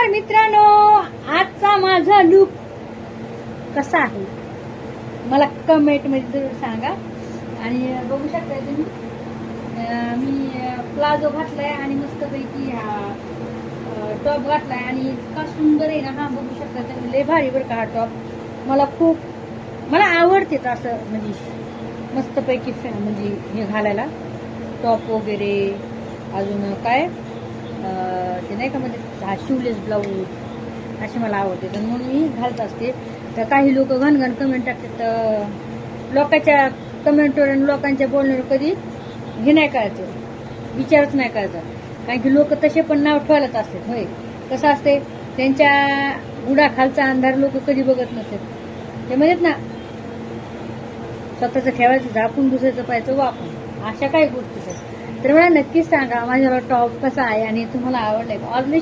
नमस्कार मित्रांनो, आजचा माझा लुक कसा आहे मला कमेंट मध्ये जरूर सांगा. आणि बघू शकता तुम्ही मी प्लाझो घातलाय आणि मस्तपैकी हा टॉप घातलाय आणि इतका सुंदर आहे ना. हा बघू शकता तुम्ही, लय भारी बरं का हा टॉप. मला आवडते असं म्हणजे मस्तपैकी म्हणजे हे घालायला टॉप वगैरे. अजून काय ते नाही का म्हणजे हा शिवलेस ब्लाऊज असे मला आवडते, तर म्हणून मी घालत असते. तर काही लोक घनघन कमेंट टाकतात, तर लोकांच्या कमेंटवर आणि लोकांच्या बोलण्यावर कधी हे नाही करायचं, विचारच नाही करायचा. कारण की लोक तसे पण नाव ठेवायलाच असतात. होय, कसं असते त्यांच्या उडाखालचा अंधार लोक कधी बघत नसतात. ते म्हणतात ना, स्वतःचं ठेवायचं झाकून दुसऱ्याचं पाहायचं वाकून, अशा काही गोष्टी आहेत. तर मला नक्कीच सांगा माझ्याला टॉप कसा आहे आणि तुम्हाला आवडलाय का. ऑलरेडी